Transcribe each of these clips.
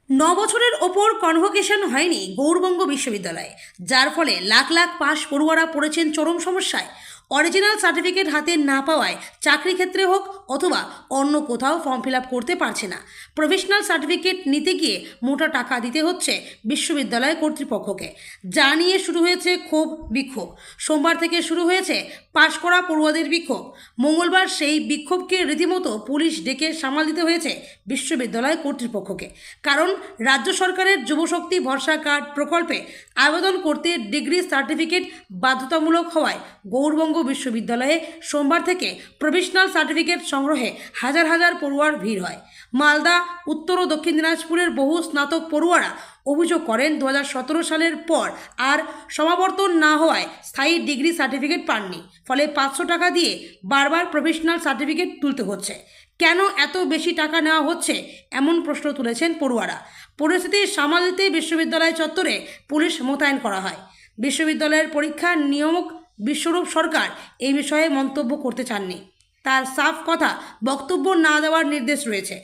বছরের ওপর কনভোকেশন হয়নি গৌড়বঙ্গ বিশ্ববিদ্যালয়ে, যার ফলে লাখ লাখ পাশ পড়ুয়ারা পড়েছেন চরম সমস্যায়। অরিজিনাল সার্টিফিকেট হাতে না পাওয়ায় চাকরি ক্ষেত্রে হোক অথবা অন্য কোথাও ফর্ম ফিল আপ করতে পারছে না। প্রফেশনাল সার্টিফিকেট নিতে গিয়ে মোটা টাকা দিতে হচ্ছে বিশ্ববিদ্যালয় কর্তৃপক্ষকে, যা নিয়ে শুরু হয়েছে ক্ষোভ বিক্ষোভ। সোমবার থেকে শুরু হয়েছে পাশ করা পড়ুয়াদের বিক্ষোভ। মঙ্গলবার সেই বিক্ষোভকে রীতিমতো পুলিশ ডেকে সামাল দিতে হয়েছে বিশ্ববিদ্যালয় কর্তৃপক্ষকে। কারণ রাজ্য সরকারের যুবশক্তি ভরসা কার্ড প্রকল্পে আবেদন করতে ডিগ্রি সার্টিফিকেট বাধ্যতামূলক হওয়ায় গৌড়বঙ্গ বিশ্ববিদ্যালয়ে সোমবার থেকে প্রফেশনাল সার্টিফিকেট সংগ্রহে হাজার হাজার পড়ুয়ার ভিড় হয়। মালদা, উত্তর ও দক্ষিণ দিনাজপুরের বহু স্নাতক পড়ুয়ারা অভিযোগ করেন 2017 সালের পর আর সমাবর্তন না হওয়ায় স্থায়ী ডিগ্রি সার্টিফিকেট পাননি, ফলে 500 টাকা দিয়ে বারবার প্রফেশনাল সার্টিফিকেট তুলতে হচ্ছে। কেন এত বেশি টাকা নেওয়া হচ্ছে, এমন প্রশ্ন তুলেছেন পড়ুয়ারা। পরিস্থিতি সামাল দিতে বিশ্ববিদ্যালয় চত্বরে পুলিশ মোতায়েন করা হয়। বিশ্ববিদ্যালয়ের পরীক্ষা নিয়ামক বিশ্বরূপ সরকার এই বিষয়ে মন্তব্য করতে চাননি। তার সাফ কথা, বক্তব্য না দেওয়ার নির্দেশ রয়েছে।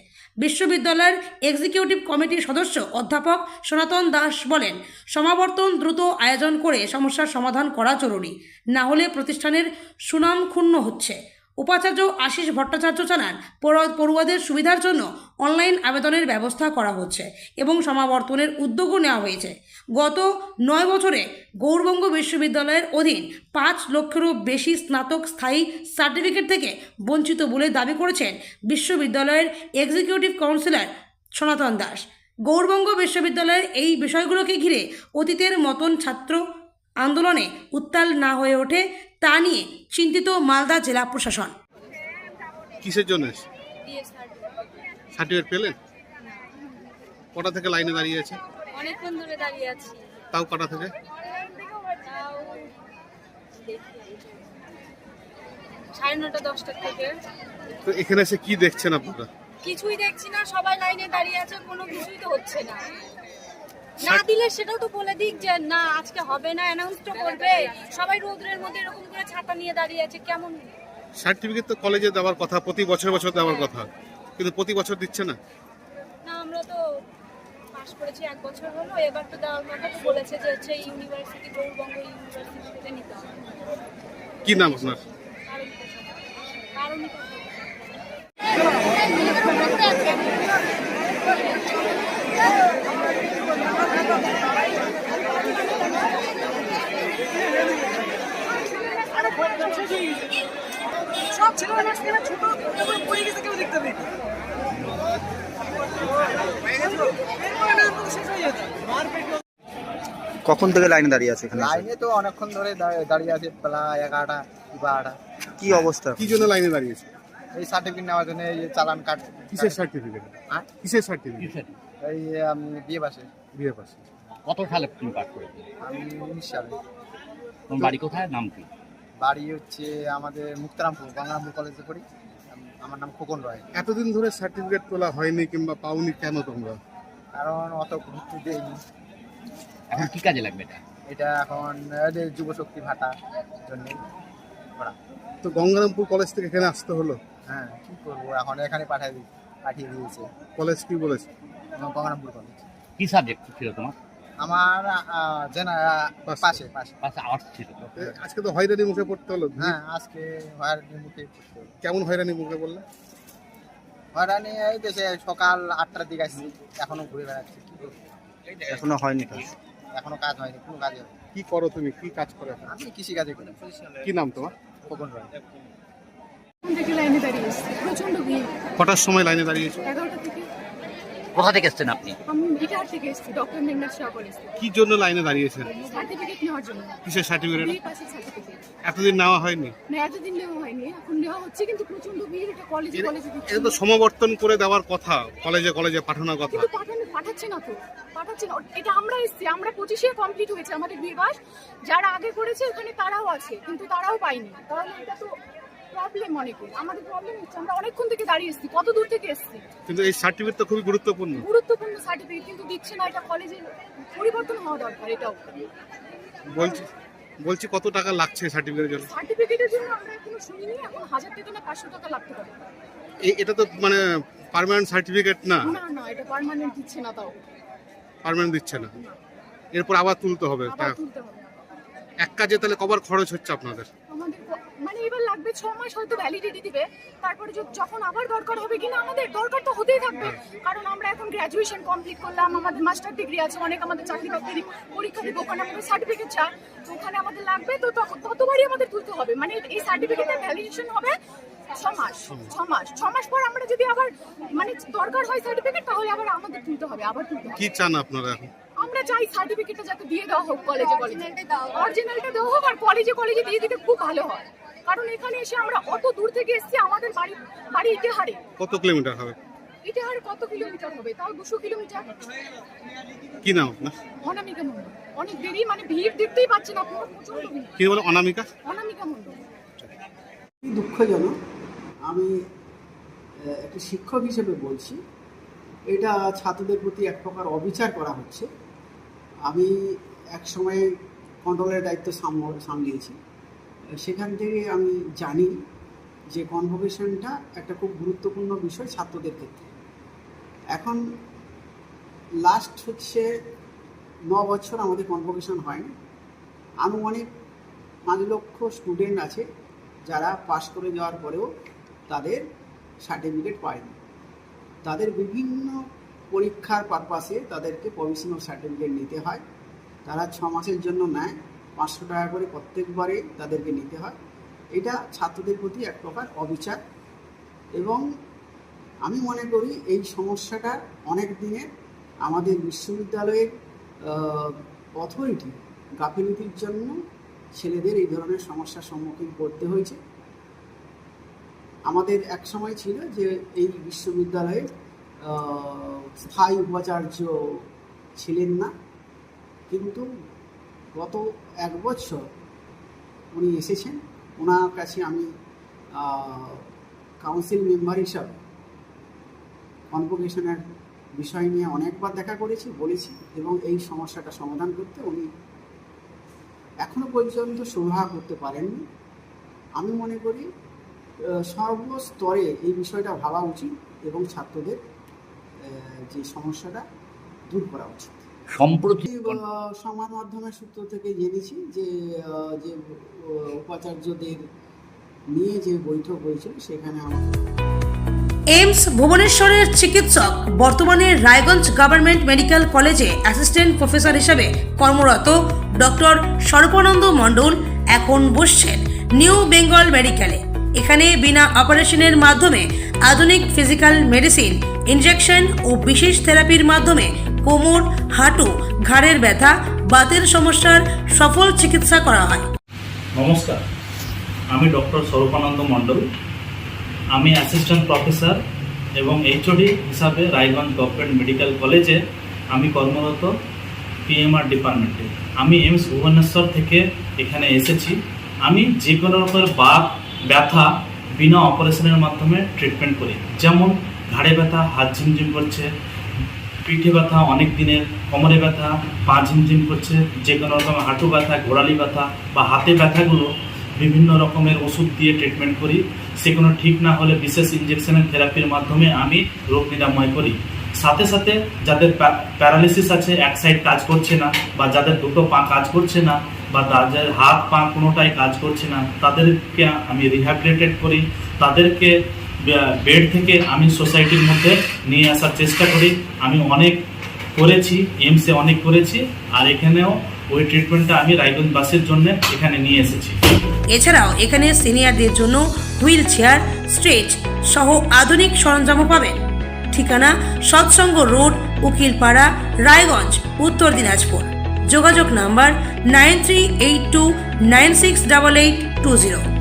বিশ্ববিদ্যালয়ের এক্সিকিউটিভ কমিটির সদস্য অধ্যাপক সনাতন দাস বলেন, সমাবর্তন দ্রুত আয়োজন করে সমস্যার সমাধান করা জরুরি, না হলে প্রতিষ্ঠানের সুনাম ক্ষুণ্ণ হচ্ছে। উপাচার্য আশিস ভট্টাচার্য জানান, পড়ুয়াদের সুবিধার জন্য অনলাইন আবেদনের ব্যবস্থা করা হচ্ছে এবং সমাবর্তনের উদ্যোগও নেওয়া হয়েছে। গত 9 বছরে গৌড়বঙ্গ বিশ্ববিদ্যালয়ের অধীন 5 লক্ষেরও বেশি স্নাতক স্থায়ী সার্টিফিকেট থেকে বঞ্চিত বলে দাবি করেছেন বিশ্ববিদ্যালয়ের এক্সিকিউটিভ কাউন্সিলর সনাতন দাস। গৌড়বঙ্গ বিশ্ববিদ্যালয়ের এই বিষয়গুলোকে ঘিরে অতীতের মতন ছাত্র আন্দোলনে উত্তাল না হয়ে ওঠে তা নিয়ে চিন্তিত মালদা জেলা প্রশাসন। কিসের জন্য সার্টিফিকেট পেলেন? কটা থেকে লাইনে দাঁড়িয়ে আছে? অনেকক্ষণ ধরে দাঁড়িয়ে আছি। তাও কটা থেকে? তাও সাড়ে 9টা 10টা থেকে। তো এখানে এসে কি দেখছেন আপনারা? কিছুই দেখছি না, সবাই লাইনে দাঁড়িয়ে আছে, কোনো কিছুই তো হচ্ছে না। না দিলে সেটাও তো বলে দিক যে না আজকে হবে না, অ্যানাউন্স তো করবে। সবাই রোদ্রের মধ্যে এরকম করে ছাতা নিয়ে দাঁড়িয়ে আছে, কেমন? সার্টিফিকেট তো কলেজে দেওয়ার কথা, প্রতি বছর বছর দেওয়ার কথা, কিন্তু প্রতি বছর দিচ্ছে না। না, আমরা তো পাস করেছি 1 বছর হলো, এবার তো দেওয়ার কথা। তো বলেছে যে হচ্ছে ইউনিভার্সিটি, গৌড়বঙ্গ ইউনিভার্সিটি থেকে নিতে হবে। কি নাম আপনার? কারণ সব ছেলেরা ছোট পড়ে গেছে, কেউ দেখতে নেই। কখন থেকে লাইনে দাঁড়িয়ে আছে এখানে? লাইনে তো অনেকক্ষণ ধরে দাঁড়িয়ে আছে, প্রায় 11টা কি 12টা। কি অবস্থা? কি জন্য লাইনে দাঁড়িয়েছে? এই সার্টিফিকেট নেওয়ার জন্য, এই যে চালান কাট। কিসের সার্টিফিকেট? হ্যাঁ? কিসের সার্টিফিকেট? এই বিয়ে বাসে। বিয়ে পাশে। কত সালে তুমি পাস করেছো? আমি 19 সালে। তোমার বাড়ি কোথায়, নাম কি? বাড়ি হচ্ছে আমাদের মুক্তারামপুর, গঙ্গারামপুর কলেজে পড়ি। আমার নাম খোকন রায়। এতদিন ধরে সার্টিফিকেট তোলা হয়নি কিংবা পাওনি কেন তোমরা? কারণ অত গুরুত্ব দেয়নি। এখন কি কাজে লাগবে এটা? এটা এখন এদের যুবশক্তি ভাতা জন্য করা। তো গঙ্গারামপুর কলেজ থেকে এখানে আসতে হলো? হ্যাঁ, কি করবো, এখন এখানে পাঠিয়ে দিয়েছে কলেজ কি বলেছে? গঙ্গারামপুর কলেজ। কি সাবজেক্ট ছিল তোমার? আমার পাশে। পাশে আর্টস ছিল। আজকে তো হয়রানি মুখে পড়তে হলো। হ্যাঁ, আজকে হয়রানির মুখে পড়তে হলো। কেমন হয়রানি মুখে বললে? হয়রানি এই দেশে সকাল 8টার দিকে আসছি, এখনো ঘুরে বেড়াচ্ছি। কি করবো, এখনো হয়নি কাজ? এখনো কাজ হয়নি, কোনো কাজে। কি করো তুমি, কি কাজ করো এখন? আমি কৃষি কাজে করি। কি নাম তোমার? খোকন রায়। থেকে লাইনে দাঁড়িয়ে এসেছি, প্রচন্ড ভিড়। কটার সময় লাইনে দাঁড়িয়েছো? 11টা থেকে। কোথা থেকে এসছেন আপনি? আমি ইটাহার থেকে এসেছি, ডক্টর মেঘনাথ শাহ কলেজ থেকে। কি জন্য লাইনে দাঁড়িয়েছেন? সার্টিফিকেট নেওয়ার জন্য। কিসের সার্টিফিকেট? বিএ পাসের সার্টিফিকেট। এতদিন নেওয়া হয়নি? না, এতদিন নেওয়া হয়নি, এখন নেওয়া হচ্ছে, কিন্তু প্রচন্ড ভিড়। এটা কলেজে দিচ্ছে এটা তো সমাবর্তন করে দেওয়ার কথা, কলেজে কলেজে পাঠানোর কথা। কিন্তু পাঠাচ্ছে না তো, পাঠাচ্ছে না। এটা আমরা এসেছি, আমরা 25-এ কমপ্লিট হয়েছে আমাদের বিএ পাস। যারা আগে করেছে ওখানে তারাও আছে, কিন্তু তারাও পায়নি। তাহলে এটা তো প্রবলেম, অনেকে আমাদের প্রবলেম হচ্ছে। আমরা অনেকক্ষণ থেকে দাঁড়িয়ে এসেছি, কত দূর থেকে এসেছি। কিন্তু এই সার্টিফিকেট তো খুবই গুরুত্বপূর্ণ সার্টিফিকেট, কিন্তু দিচ্ছে না। এটা কলেজের পরিবর্তন হওয়া দরকার। এটাও বলছি কত টাকা লাগছে সার্টিফিকেটের জন্য? সার্টিফিকেটের জন্য আমরা এখনো শুনিনি, এখন 1000 টাকা না 500 টাকা লাগতে পারে। এটা তো মানে পার্মানেন্ট সার্টিফিকেট না, না না, এটা পার্মানেন্ট দিচ্ছে না, তাও পার্মানেন্ট দিচ্ছে না, এরপর আবার তুলতে হবে। আবার তুলতে হবে। এক কাজে তাহলে কবার খরচ হচ্ছে আপনাদের? আমাদের মানে এবার লাগবে 6 মাস হয়তো ভ্যালিডিটি দিবে, তারপরে যখন আবার দরকার হবে কিনা, আমাদের দরকার তো হতেই থাকবে, কারণ আমরা এখন গ্র্যাজুয়েশন কমপ্লিট করলাম, আমাদের মাস্টার ডিগ্রি আছে, অনেক আমাদের চাকরি বাকরি পরীক্ষা দিব, ওখানে আমাদের সার্টিফিকেট চাই, তো ওখানে আমাদের লাগবে, তো ততবারই আমাদের তুলতে হবে। মানে এই সার্টিফিকেটের ভ্যালিডেশন হবে 6 মাস পর আমরা যদি আবার মানে দরকার হয় সার্টিফিকেট, তাহলে আবার আমাদের তুলতে হবে, আবার তুলতে হবে। কি চান আপনারা এখন? আমরা চাই সার্টিফিকেটটা যাতে দিয়ে দেওয়া হোক কলেজে, অরিজিনালটা দেওয়া হোক, আর কলেজে দিয়ে দিতে খুব ভালো হয়, কারণ এখানে এসে আমরা অত দূর থেকে এসেছি, আমাদের বাড়ি ইটেহারে। কত কিলোমিটার হবে? ইটেহারে কত কিলোমিটার হবে? তাও 200 কিলোমিটার। কি নাম আপনার? অনামিকা মণ্ডল। অনেক দেরি, মানে ভিড় দেখতেই পাচ্ছেন আপনারা, প্রচন্ড ভিড়। কি বলে অনামিকা? অনামিকা মণ্ডল। দুঃখজনক, আমি একটা শিক্ষক হিসেবে বলছি, এটা ছাত্রদের প্রতি এক প্রকার অবিচার করা হচ্ছে। আমি এক সময় কন্ট্রোলের দায়িত্ব সামলিয়েছি, সেখান থেকে আমি জানি যে কনভোকেশনটা একটা খুব গুরুত্বপূর্ণ বিষয় ছাত্রদের ক্ষেত্রে। এখন লাস্ট হচ্ছে 9 বছর আমাদের কনভোকেশন হয়নি। আনুমানিক 5 লক্ষ স্টুডেন্ট আছে যারা পাশ করে যাওয়ার পরেও তাদের সার্টিফিকেট পায়নি। তাদের বিভিন্ন পরীক্ষার পারপাসে তাদেরকে প্রভিশনাল সার্টিফিকেট নিতে হয়। তারা 6 মাসের জন্য নেয়, 500 টাকা করে প্রত্যেকবারে তাদেরকে নিতে হয়। এটা ছাত্রদের প্রতি এক প্রকার অবিচার, এবং আমি মনে করি এই সমস্যাটা অনেক দিনের আমাদের বিশ্ববিদ্যালয়ের অথরিটি গাফিলতির জন্য ছেলেদের এই ধরনের সমস্যার সম্মুখীন করতে হয়েছে। আমাদের এক সময় ছিল যে এই বিশ্ববিদ্যালয়ে স্থায়ী উপাচার্য ছিলেন না, কিন্তু গত 1 বছর উনি এসেছেন। ওনার কাছে আমি কাউন্সিল মেম্বার হিসাবে কনভোকেশনের বিষয় নিয়ে অনেকবার দেখা করেছি, বলেছি, এবং এই সমস্যাটা সমাধান করতে উনি এখনো পর্যন্ত সুরাহা করতে পারেননি। আমি মনে করি সর্বস্তরে এই বিষয়টা ভাবা উচিত এবং ছাত্রদের যে সমস্যাটা দূর করা উচিত। সম্প্রতি সংবাদ মাধ্যমের সূত্র থেকে জেনেছি যে উপাচার্যদের নিয়ে যে বৈঠক হয়েছিল সেখানে এইমস ভুবনেশ্বরের চিকিৎসক বর্তমানে রায়গঞ্জ গভর্নমেন্ট মেডিকেল কলেজে অ্যাসিস্ট্যান্ট প্রফেসর হিসেবে কর্মরত ডক্টর সর্বানন্দ মণ্ডল এখন বসছেন নিউ বেঙ্গল মেডিকেলে। এখানে বিনা অপারেশনের মাধ্যমে আধুনিক ফিজিক্যাল মেডিসিন, ইনজেকশন ও বিশেষ থেরাপির মাধ্যমে কোমর, হাঁটু, ঘাড়ের ব্যথা, বাতের সমস্যার সফল চিকিৎসা করা হয়। নমস্কার, আমি ডক্টর সর্বানন্দ মণ্ডল। আমি অ্যাসিস্ট্যান্ট প্রফেসর এবং এইচওডি হিসাবে রায়গঞ্জ গভর্নমেন্ট মেডিকেল কলেজে আমি কর্মরত পিএমআর ডিপার্টমেন্টে। আমি এইমস ভুবনেশ্বর থেকে এখানে এসেছি। আমি যে কোনো রকমের বাত, ব্যথা বিনা অপারেশনের মাধ্যমে ট্রিটমেন্ট করি। যেমন ঘাড়ে ব্যথা, হাত ঝিমঝিম করছে, পিঠে ব্যথা অনেক দিনের, কোমরে ব্যথা, পা ঝিমঝিম করছে, যে কোনো রকমের হাঁটু ব্যথা, গোড়ালি ব্যথা বা হাতে ব্যথাগুলো বিভিন্ন রকমের ওষুধ দিয়ে ট্রিটমেন্ট করি। সেগুলো ঠিক না হলে বিশেষ ইনজেকশনের থেরাপির মাধ্যমে আমি রোগ নিরাময় করি। সাথে সাথে যাদের প্যারালিসিস আছে, এক সাইড কাজ করছে না, বা যাদের দুটো পা কাজ করছে না, বা যাদের হাত পা কোনোটাই কাজ করছে না, তাদেরকে আমি রিহ্যাবিলিটেট করি। তাদেরকে বেড থেকে আমি সোসাইটির মধ্যে নিয়ে আসার চেষ্টা করি। আমি অনেক করেছি, এইমসে অনেক করেছি, আর এখানেও ওই ট্রিটমেন্টটা আমি রায়গঞ্জবাসীর জন্য এখানে নিয়ে এসেছি। এছাড়াও এখানে সিনিয়রদের জন্য হুইল চেয়ার, স্ট্রেচ সহ আধুনিক সরঞ্জামও পাবেন। ঠিকানা সৎসঙ্গ রোড, উকিলপাড়া, রায়গঞ্জ, উত্তর দিনাজপুর। যোগাযোগ নাম্বার 9382968820।